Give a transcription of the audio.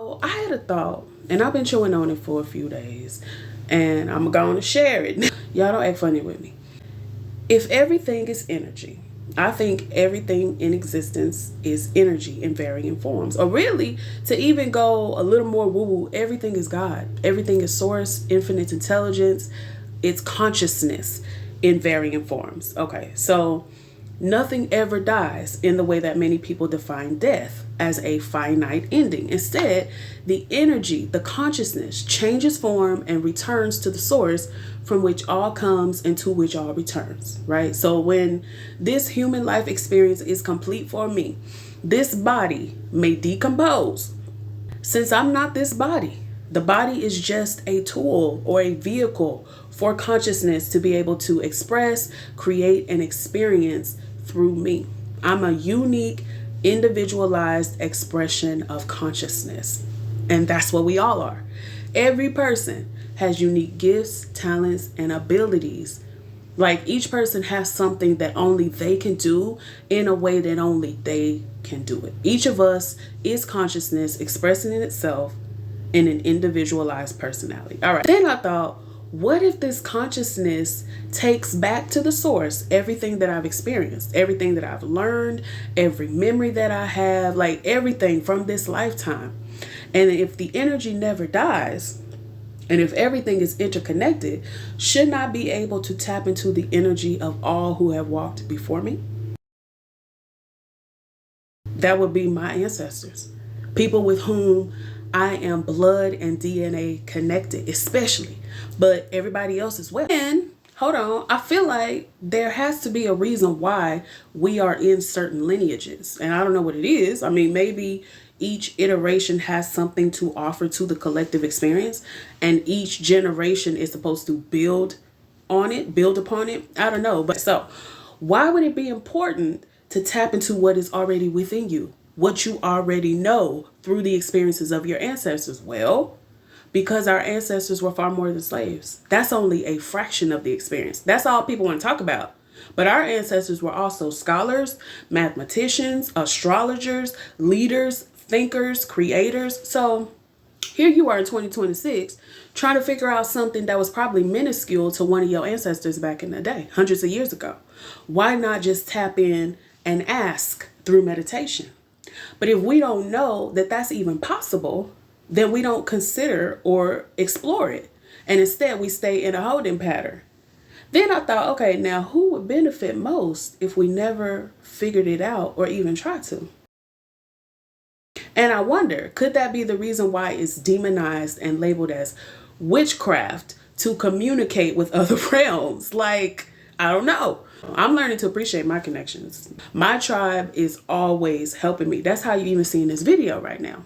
Oh, I had a thought, and I've been chewing on it for a few days, and I'm going to share it. Y'all don't act funny with me. If everything is energy, I think everything in existence is energy in varying forms. Or really, to even go a little more woo-woo, everything is God. Everything is source, infinite intelligence. It's consciousness in varying forms. Okay, so nothing ever dies in the way that many people define death, as a finite ending. Instead, the energy, the consciousness, changes form and returns to the source from which all comes and to which all returns, right? So when this human life experience is complete for me, this body may decompose. Since I'm not this body, the body is just a tool or a vehicle for consciousness to be able to express, create, and experience through me. I'm a unique, individualized expression of consciousness. And that's what we all are. Every person has unique gifts, talents, and abilities. Like each person has something that only they can do in a way that only they can do it. Each of us is consciousness expressing in itself in an individualized personality. All right. Then I thought, what if this consciousness takes back to the source everything that I've experienced, everything that I've learned, every memory that I have, like everything from this lifetime? And if the energy never dies, and if everything is interconnected, shouldn't I be able to tap into the energy of all who have walked before me? That would be my ancestors, people with whom I am blood and DNA connected, especially, but everybody else as well. And hold on, I feel like there has to be a reason why we are in certain lineages. And I don't know what it is. I mean, maybe each iteration has something to offer to the collective experience, and each generation is supposed to build on it, build upon it. I don't know. But so why would it be important to tap into what is already within you, what you already know through the experiences of your ancestors? Well, because our ancestors were far more than slaves. That's only a fraction of the experience. That's all people want to talk about. But our ancestors were also scholars, mathematicians, astrologers, leaders, thinkers, creators. So here you are in 2026 trying to figure out something that was probably minuscule to one of your ancestors back in the day, hundreds of years ago. Why not just tap in and ask through meditation? But if we don't know that that's even possible, then we don't consider or explore it. And instead we stay in a holding pattern. Then I thought, okay, now who would benefit most if we never figured it out or even tried to? And I wonder, could that be the reason why it's demonized and labeled as witchcraft to communicate with other realms? Like, I don't know. I'm learning to appreciate my connections. My tribe is always helping me. That's how you even see in this video right now.